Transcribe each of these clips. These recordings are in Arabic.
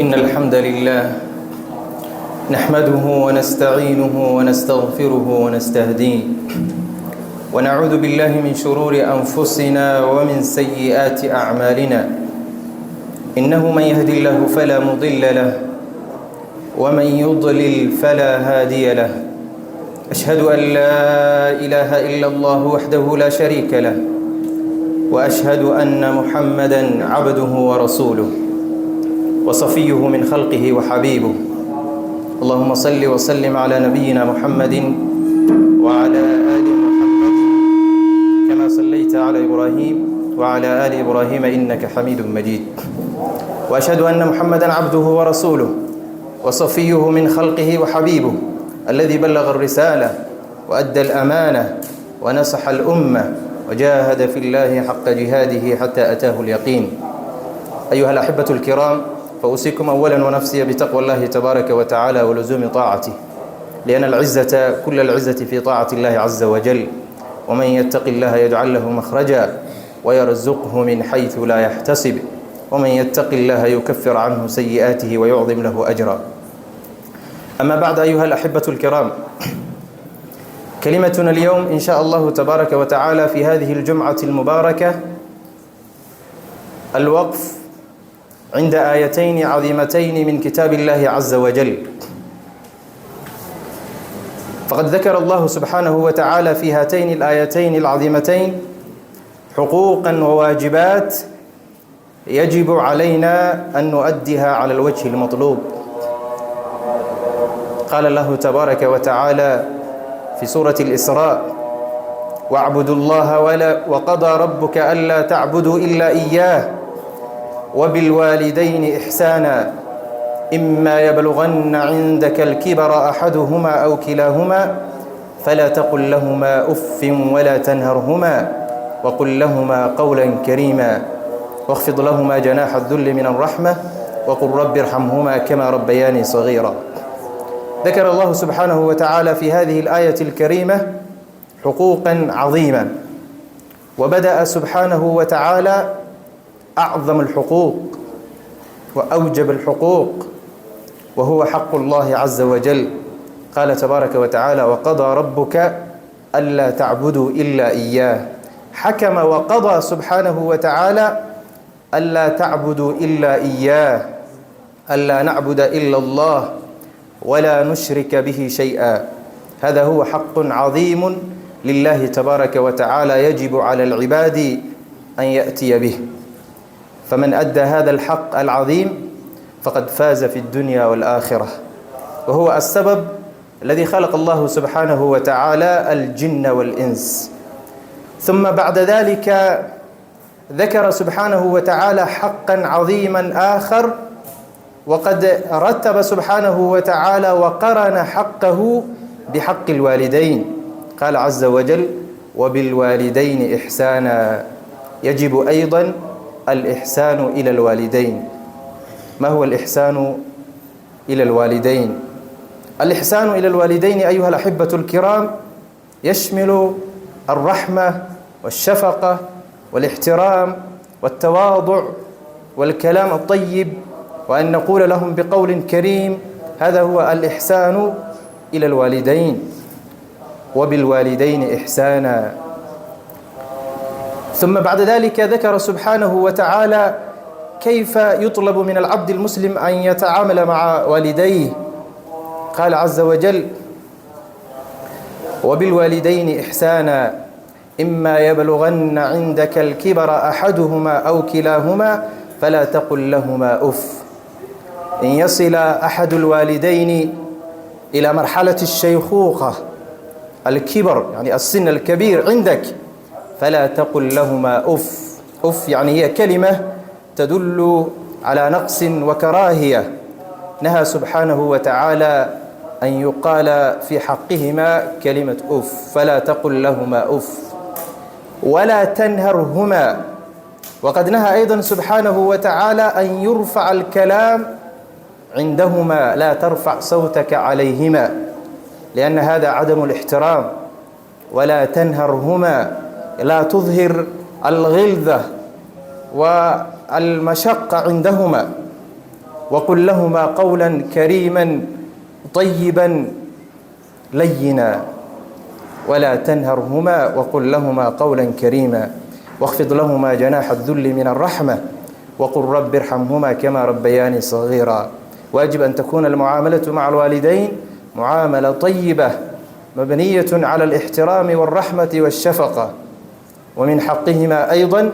إن الحمد لله نحمده ونستعينه ونستغفره ونستهديه ونعوذ بالله من شرور أنفسنا ومن سيئات أعمالنا. إنه من يهدي الله فلا مضل له ومن يضلل فلا هادي له. أشهد أن لا إله إلا الله وحده لا شريك له، وأشهد أن محمدًا عبده ورسوله وصفيه من خلقه وحبيبه. اللهم صل وسلم على نبينا محمد وعلى آل محمد كما صليت على إبراهيم وعلى آل إبراهيم إنك حميد مجيد. وأشهد أن محمدًا عبده ورسوله وصفيه من خلقه وحبيبه الذي بلغ الرسالة وأدى الأمانة ونصح الأمة وجاهد في الله حق جهاده حتى أتاه اليقين. أيها الأحبة الكرام، فأوصيكم أولا ونفسي بتقوى الله تبارك وتعالى ولزوم طاعته، لأن العزة كل العزة في طاعة الله عز وجل. ومن يتق الله يجعل له مخرجا ويرزقه من حيث لا يحتسب، ومن يتق الله يكفر عنه سيئاته ويعظم له أجرا. أما بعد، أيها الأحبة الكرام، كلمتنا اليوم إن شاء الله تبارك وتعالى في هذه الجمعة المباركة الوقف عند آيتين عظيمتين من كتاب الله عز وجل. فقد ذكر الله سبحانه وتعالى في هاتين الآيتين العظيمتين حقوقا وواجبات يجب علينا أن نؤديها على الوجه المطلوب. قال الله تبارك وتعالى في سورة الإسراء: واعبدوا الله وقضى ربك ألا تعبدوا إلا إياه وبالوالدين إحسانا إما يبلغن عندك الكبر أحدهما أو كلاهما فلا تقل لهما أف ولا تنهرهما وقل لهما قولا كريما واخفض لهما جناح الذل من الرحمة وقل رب ارحمهما كما ربياني صغيرا. ذكر الله سبحانه وتعالى في هذه الآية الكريمة حقوقا عظيمة، وبدأ سبحانه وتعالى أعظم الحقوق وأوجب الحقوق، وهو حق الله عز وجل. قال تبارك وتعالى: وقضى ربك ألا تعبدوا إلا إياه. حكم وقضى سبحانه وتعالى ألا تعبدوا إلا إياه، ألا نعبد إلا الله ولا نشرك به شيئا. هذا هو حق عظيم لله تبارك وتعالى يجب على العباد أن يأتي به. فمن أدى هذا الحق العظيم فقد فاز في الدنيا والآخرة، وهو السبب الذي خلق الله سبحانه وتعالى الجن والإنس. ثم بعد ذلك ذكر سبحانه وتعالى حقا عظيما آخر، وقد رتب سبحانه وتعالى وقرن حقه بحق الوالدين. قال عز وجل: وبالوالدين إحسانا. يجب أيضا الإحسان إلى الوالدين. ما هو الإحسان إلى الوالدين؟ الإحسان إلى الوالدين أيها الأحبة الكرام يشمل الرحمة والشفقة والاحترام والتواضع والكلام الطيب، وأن نقول لهم بقول كريم. هذا هو الإحسان إلى الوالدين. وبالوالدين إحسانا. ثم بعد ذلك ذكر سبحانه وتعالى كيف يطلب من العبد المسلم أن يتعامل مع والديه. قال عز وجل: وبالوالدين إحسانا إما يبلغن عندك الكبر أحدهما أو كلاهما فلا تقل لهما أف. إن يصل أحد الوالدين إلى مرحلة الشيخوخة، الكبر يعني السن الكبير عندك، فلا تقل لهما أف. أف يعني هي كلمة تدل على نقص وكراهية. نهى سبحانه وتعالى أن يقال في حقهما كلمة أف، فلا تقل لهما أف. ولا تنهرهما. وقد نهى أيضا سبحانه وتعالى أن يرفع الكلام عندهما، لا ترفع صوتك عليهما، لأن هذا عدم الاحترام. ولا تنهرهما، لا تظهر الغلظة والمشقة عندهما. وقل لهما قولا كريما طيبا لينا ولا تنهرهما وقل لهما قولا كريما واخفض لهما جناح الذل من الرحمة وقل رب ارحمهما كما ربياني صغيرا. واجب أن تكون المعاملة مع الوالدين معاملة طيبة مبنية على الاحترام والرحمة والشفقة، ومن حقهما أيضا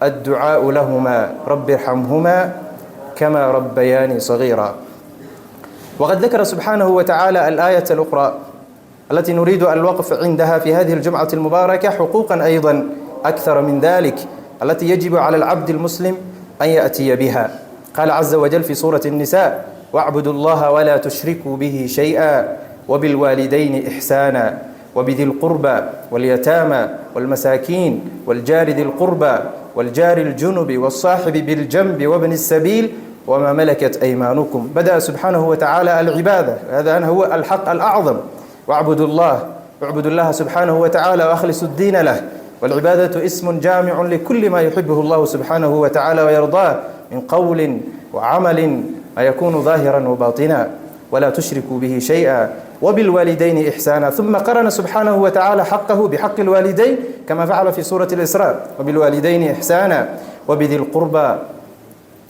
الدعاء لهما رب ارحمهما كما ربياني صغيرا. وقد ذكر سبحانه وتعالى الآية الأخرى التي نريد الوقف عندها في هذه الجمعة المباركة حقوقا أيضا أكثر من ذلك التي يجب على العبد المسلم أن يأتي بها. قال عز وجل في سورة النساء: واعبدوا الله ولا تشركوا به شيئا وبالوالدين إحسانا وبذي القربى واليتامى والمساكين والجار ذي القربى والجار الجنب والصاحب بالجنب وابن السبيل وما ملكت أيمانكم. بدأ سبحانه وتعالى العبادة، هذا هو الحق الأعظم. واعبدوا الله سبحانه وتعالى وأخلصوا الدين له. والعبادة اسم جامع لكل ما يحبه الله سبحانه وتعالى ويرضاه من قول وعمل ما يكون ظاهرا وباطنا. ولا تشركوا به شيئا وبالوالدين إحسانا. ثم قرن سبحانه وتعالى حقه بحق الوالدين كما فعل في سورة الإسراء: وبالوالدين إحسانا وبذي القربى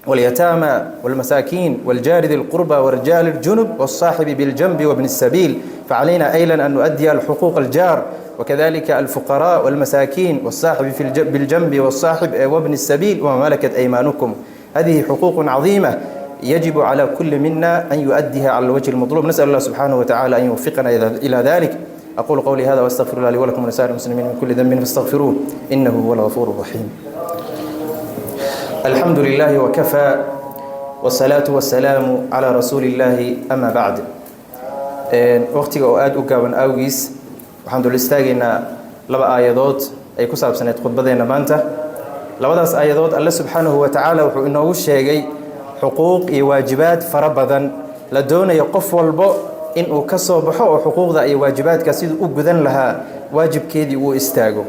واليتامى والمساكين والجار ذي القربى والرجال الجنب والصاحب بالجنب وابن السبيل. فعلينا أيضا أن نؤدي الحقوق الجار وكذلك الفقراء والمساكين والصاحب بالجنب والصاحب وابن السبيل وما ملكت أيمانكم. هذه حقوق عظيمة يجب على كل منا أن يؤديها على الوجه المطلوب. نسأل الله سبحانه وتعالى أن يوفقنا إلى ذلك. أقول قولي هذا وأستغفر الله لي ولكم ولسائر المسلمين من كل ذنب فاستغفروه إنه هو الغفور الرحيم. الحمد لله وكفى والصلاة والسلام على رسول الله أما بعد. وقتي أؤاد أقابن أوجيس waxaan dul istaagaynaa laba aayadood ay ku saabsaneed khudbadeena maanta. labadaas aayadood alle subxaanahu wa tacaala wuxuu inoogu sheegay xuquuq iyo waajibaad fara badan la doonayo qof walbo inuu ka soo baxo oo xuquuqda iyo waajibaadka siduu u gudan lahaa waajibkeedii uu istaago.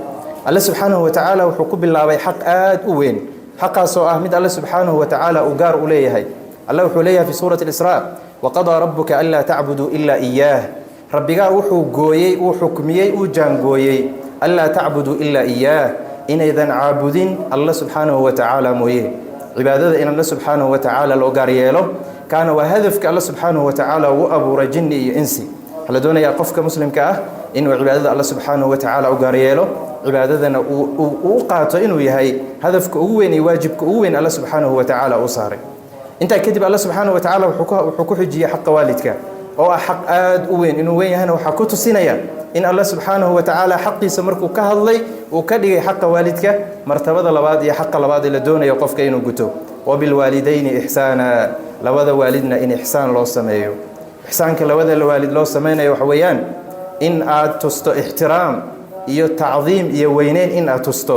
alle subxaanahu wa tacaala wuxuu ku bilaabay xaq aad u weyn, xaqaasoo ah mid alle subxaanahu wa tacaala uu gaar u leeyahay. alle wuxuu leeyahay fi suurati al-Israa: waqadaa rabbuka anlaa tacbuduu ilaa iyaah. rabbigaa wuxuu gooyey, uu xukmiyey, uu jaangooyey allaa tacbuduu ilaa iyaah, inaydan caabudin alla subxaanahu wa tacaala mooye. cibaadada in alla subxaanahu wa tacaala loo gaar yeelo kaana waa hadafka alla subxaanahu wa tacaala uu abuuray jinni iyo insi. waxaa la doonayaa qofka muslimka ah inuu cibaadada alla subxaanahu wa tacaala u gaar yeelo, cibaadadana uu qaato inuu yahay hadafka ugu weyn iyo waajibka ugu weyn alla subxaanahu wa tacaala uu saaray. intaa kadib alla subxaanahu wa tacaala wuxuu ku xijiyey xaqa waalidka oo ah xaq aad u weyn. inuu weyn yahayna waxaa ku tusinaya in alla subxaanahu wa tacaala xaqiisa markuu ka hadlay uu ka dhigay xaqa waalidka martabada labaad iyo xaqa labaad ee la doonayo qofka inuu guto. wabilwaalidayni ixsaana, labada waalidna in ixsaan loo sameeyo. ixsaanka labada waalid loo sameynayo waxa weeyaan in aad tusto ixtiraam iyo tacdiim iyo weyneyn in aad tusto.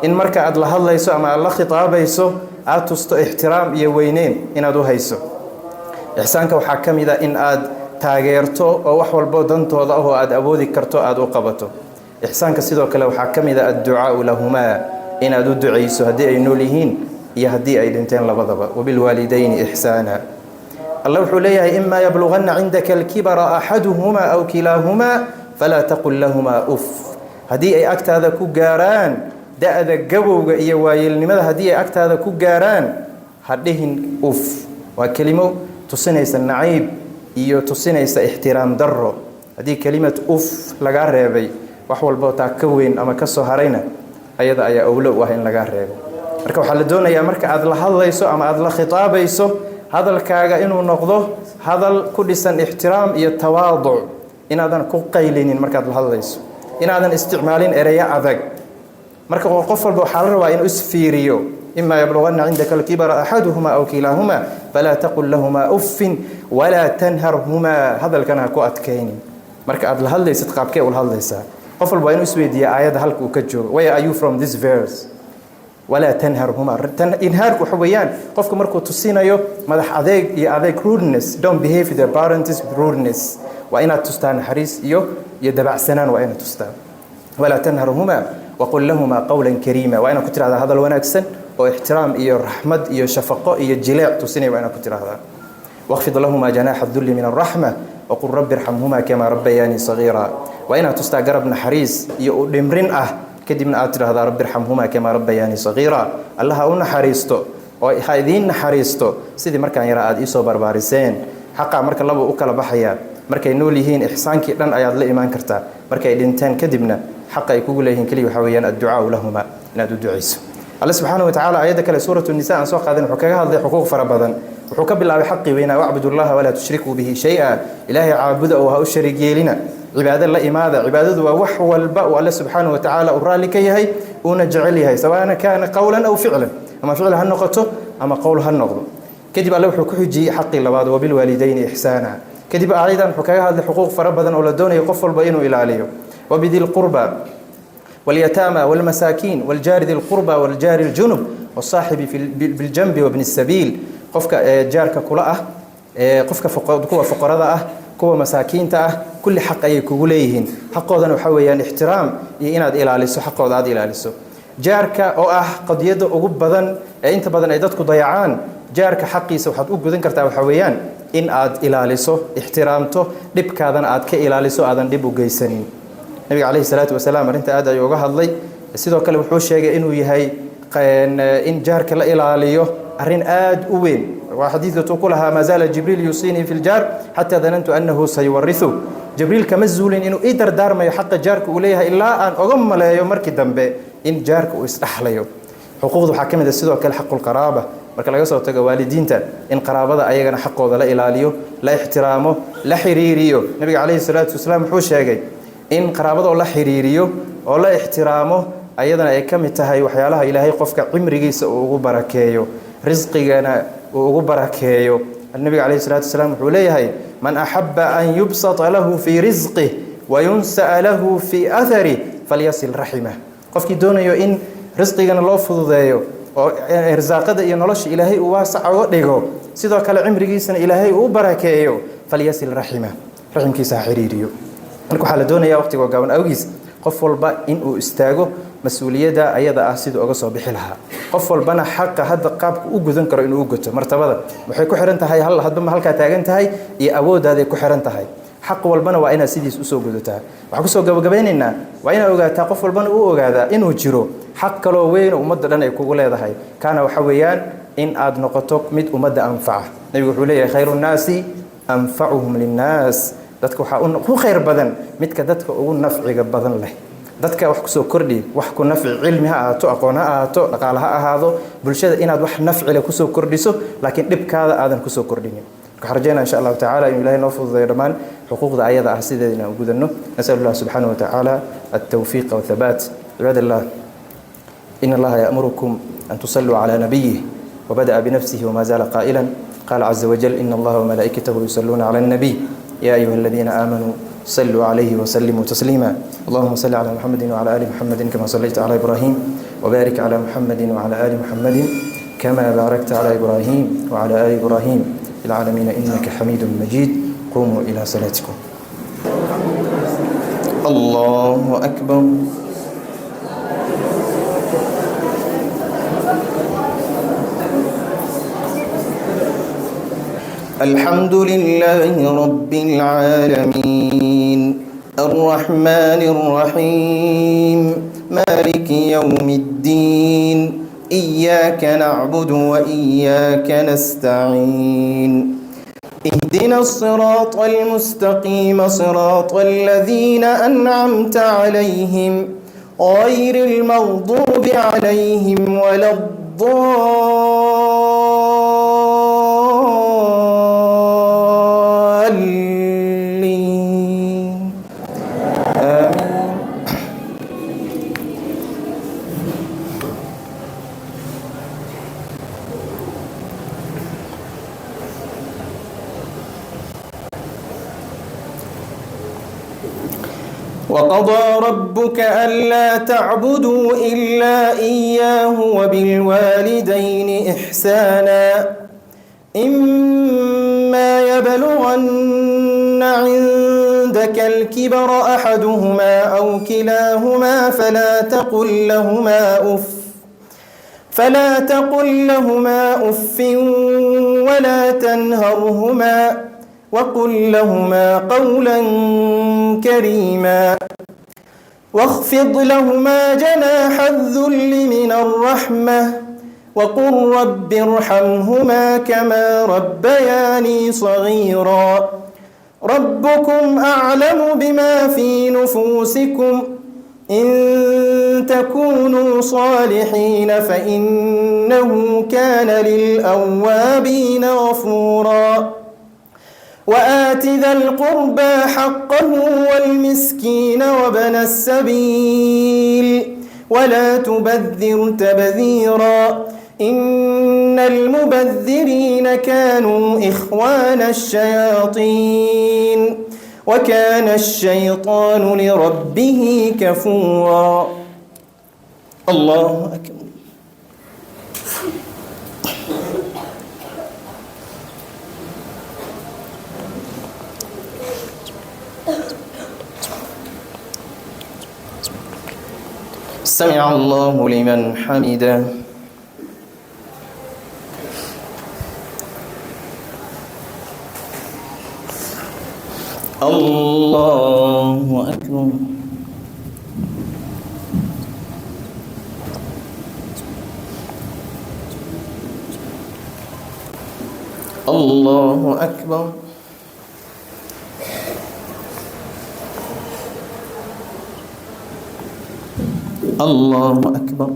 in marka aad la hadlayso ama aad la khitaabayso aad tusto ixtiraam iyo weyneyn inaad u hayso. ixsaanka waxaa ka mid ah in aad taageerto oo wax walbo dantooda ah oo aad awoodi karto aad u qabato. ixsaanka sidoo kale waxaa ka mid ah adducaau lahumaa, inaad u ducayso haddii ay nool yihiin iyo haddii ay dhinteen labadaba. wabilwaalidayni ixsaana. allah wuxuu leeyahay: imaa yablughanna cindaka alkibara axaduhumaa aw kilaahumaa falaa taqul lahumaa uf. haddii ay agtaada ku gaaraan da'da gabowga iyo waayeelnimada, haddii ay agtaada ku gaaraan ha dhihin uf. waa kelimo tusinaysa naciib iyo tusinaysa ixtiraam darro. haddii kelimad uf laga reebay, wax walbo taa ka weyn ama ka soo harayna ayada ayaa awlo u ah in laga reebo. marka waxaa la doonayaa marka aad la hadlayso ama aad la khitaabayso hadalkaaga inuu noqdo hadal ku dhisan ixtiraam iyo tawaaduc, inaadan ku qaylinin markaad la hadlayso, inaadan isticmaalin ereyo adag. marka qof walba waxaa la rabaa inuu isfiiriyo: إما يبلغن عندك الكبر أحدهما أو كلاهما فلا تقل لهما أف ولا تنهرهما. هذا اللي كان هكو أتكيني مركا أدل هل ليست قابكي ولا هل ليس قفل بينو سويديا آيات هلك وكجور. Where are you from this verse؟ ولا تنهرهما. إنهارك وحويان قفك مركو تسينيو مدح أذيك يا أذيك rudeness. Don't behave with your parents with rudeness. وإن تستان حريص يدبع سنان وإن تستان. ولا تنهرهما وقل لهما قولا كريما. وإن كنت هذا الوناكسن واحترام إيو رحمة إيو شفقة إيو جلاع تسيني وأنا كنت هذا واخفض لهما جناح الذل من الرحمة وقل رب ارحمهما كما ربياني صغيرا وأنا تستقرب نحريس إيو دمرين كدي من آتر هذا رب ارحمهما كما ربياني صغيرا الله أون حريستو وهذين حريستو سيدي مركان يرى إيسو بربارسين حقا مركا الله أكل بحيا مركا نوليهين إحسانك لن أياد لإيمان كرتا مركا إدنتان كدبنا حقا يكون لهين كلي وحويان الدعاء لهما نادو دعيس الله سبحانه وتعالى آياتك لسورة النساء أنسوق هذا حكاها هذا حقوق فربضا وحكب الله بحقي وين واعبدوا الله ولا تشركوا به شيئا إلهي عابد أو هؤشرك يلنا عبادة الله ماذا عبادة ووح والباء والله سبحانه وتعالى أرالك يهي ونجعلها سواء كان قولا أو فعلا أما فعلا هالنقطة أما قول هالنقطة كذب الله حكوجي حق الله وبالوالدين إحسانا كذب أيضا حكاها هذا حقوق فربضا أولادون يقفل بينه إلى عليه وبذي القربى واليتامى والمساكين والجار ذي القربى والجار الجنب والصاحب بالجنب وابن السبيل قفك جارك كلاه قفك كوا فقراء كوا مساكين كل حق يكوليهن حقودنا وحويان احترام يناد إلى لسه حقود عاد إلى لسه جارك أو قد يد أجوب بدن أنت بدن عدتك ضيعان جارك حقي سوحت أجودن كرتا وحويان إن عاد إلى لسه احترامته دبك هذا عاد كإلى لسه هذا دب وجيسنين النبي عليه الصلاة والسلام أنت هذا يوجه الله سيدو كله وحوش شيء إنه يهي إن جارك لا إلى ليه أرين آد وين وحديث تقولها ما زال جبريل يوصيني في الجار حتى ظننت أنه سيورثه جبريل كمزول إنه إدر دار ما يحق جارك إليها إلا أن أغم له يوم مركي دنبه إن جارك ويستحليه حقوق حكمة السيدو كل حق القرابة marka laga soo tago waalidiinta in qaraabada ayagana xaqooda la ilaaliyo la ixtiraamo la xiriiriyo nabiga kaleey salaatu wasalaam wuxuu sheegay in qaraabada la xiriiriyo oo la ixtiraamo ayadana ay kamid tahay waxyaalaha ilaahay qofka cimrigiisa uu ugu barakeeyo rizqigana uu ugu barakeeyo nabiga kaleey salaatu wasalaam wuxuu leeyahay man ahabba an yubsata lahu fi rizqihi wa yunsa lahu fi athari falyasil rahimah qofkii doonayo in rizqigana loo fududeeyo إرزاقه ينولش إلهي واسع ودقه سيدو كلا عمريسن إلهي وبركيه فليصل رحمه رحم كيسا حريريو marka waxa la doonayaa waqtiga gaaban awgiis qof walba in uu istaago mas'uuliyada ayada ah sidoo uga soo bixi lahaa qof walbana xaq hadda qaabka u gudan karo inuu guto martabada waxay ku xiran tahay hal hadba ma halka taagan tahay iyo awoodaada ku xiran tahay حق والبنا وأنا سيديس أسوق جدتها وحكسو جبيننا وأنا أوجات قف والبنا أوجادا إنه جرو حق لو وين ومد لنا يقول هذا هاي كان وحويان إن أد نقطك مد ومد أنفعه نبي يقول لي خير الناس أنفعهم للناس دتك حقون هو خير بدن مد كدتك أقول نفع بدن له دتك وحكسو كردي وحكو نفع علمها أتو أقونها أتو قالها هذا بالشدة إن أد وح نفع لكسو كرديسو لكن دبك هذا آدم كسو كرديني كحرجنا إن شاء الله تعالى إن الله نفض ضمان حقوق أيضا أحسدنا وجودنا نسأل الله سبحانه وتعالى التوفيق والثبات عباد الله إن الله يأمركم أن تصلوا على نبيه وبدأ بنفسه وما زال قائلا قال عز وجل إن الله وملائكته يصلون على النبي يا أيها الذين آمنوا صلوا عليه وسلموا تسليما اللهم صل على محمد وعلى آل محمد كما صليت على إبراهيم وبارك على محمد وعلى آل محمد كما باركت على إبراهيم وعلى آل إبراهيم في العالمين إنك حميد مجيد قوموا إلى صلاتكم الله أكبر الحمد لله رب العالمين الرحمن الرحيم مالك يوم الدين إياك نعبد وإياك نستعين اهدنا الصراط المستقيم صراط الذين أنعمت عليهم غير المغضوب عليهم ولا الضالين آمين. وقضى ربك ألا تعبدوا إلا إياه وبالوالدين إحسانا إما يبلغن عندك الكبر أحدهما أو كلاهما فلا تقل لهما أف ولا تنهرهما وقل لهما قولا كريما واخفض لهما جناح الذل من الرحمة وقل رب ارحمهما كما ربياني صغيرا ربكم أعلم بما في نفوسكم إن تكونوا صالحين فإنه كان للأوابين غفورا وآت ذا القربى حقه والمسكين وابن السبيل ولا تبذر تبذيرا إن المبذرين كانوا إخوان الشياطين وكان الشيطان لربه كفورا. الله أكبر. سمع الله لمن حمده. الله أكبر. الله أكبر. الله أكبر.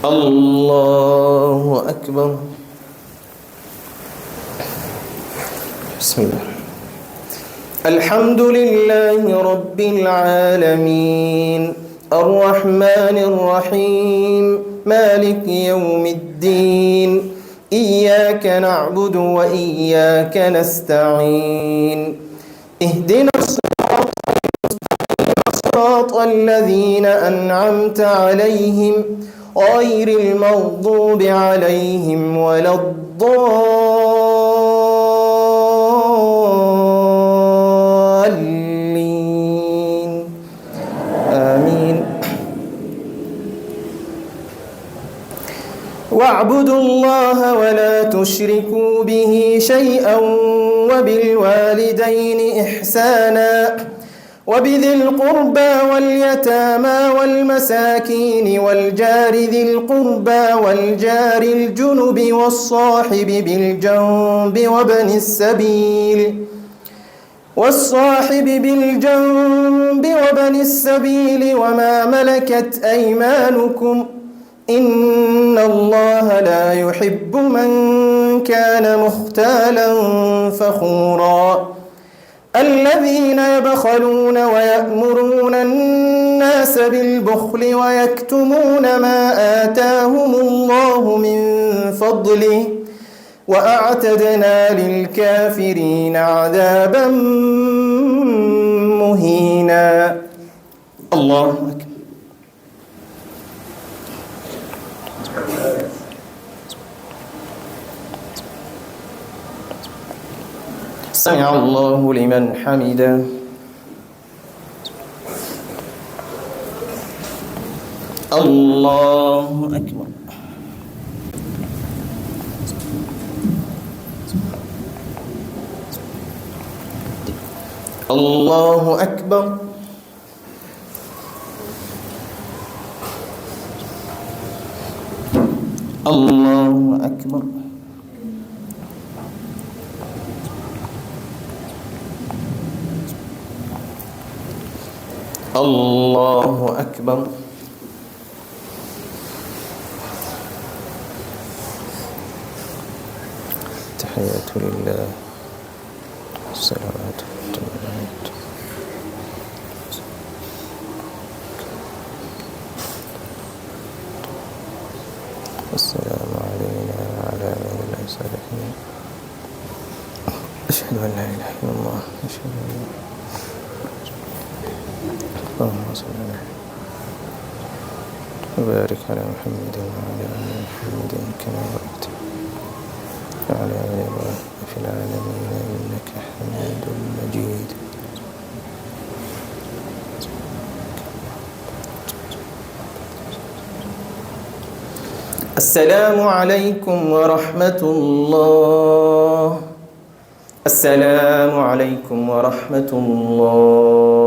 الله أكبر. بسم الله. الحمد لله رب العالمين الرحمن الرحيم مالك يوم الدين إياك نعبد وإياك نستعين اهدنا الصراط الذين أنعمت عليهم غير المغضوب عليهم ولا الضالين آمين. واعبدوا الله ولا تشركوا به شيئا وبالوالدين إحسانا وبذي القربى واليتامى والمساكين والجار ذي القربى والجار الجنب والصاحب بالجنب وابن السبيل وما ملكت أيمانكم إن الله لا يحب من كان مختالا فخورا الذين يبخلون ويأمرون الناس بالبخل ويكتمون ما آتاهم الله من فضله وأعتدنا للكافرين عذابا مهينا. الله أكبر. سمع الله لمن حمده. الله أكبر. الله أكبر. الله أكبر. الله أكبر. تحية لله الصلوات والطيبات. السلام علينا وعلى عباد الصالحين. أشهد أن لا إله إلا الله. أشهد أن اللهم صل على وبارك على محمد وعلى آل محمد كما باركت وعلى آل إبراهيم في العالمين إنك حميد مجيد. السلام عليكم ورحمة الله. السلام عليكم ورحمة الله.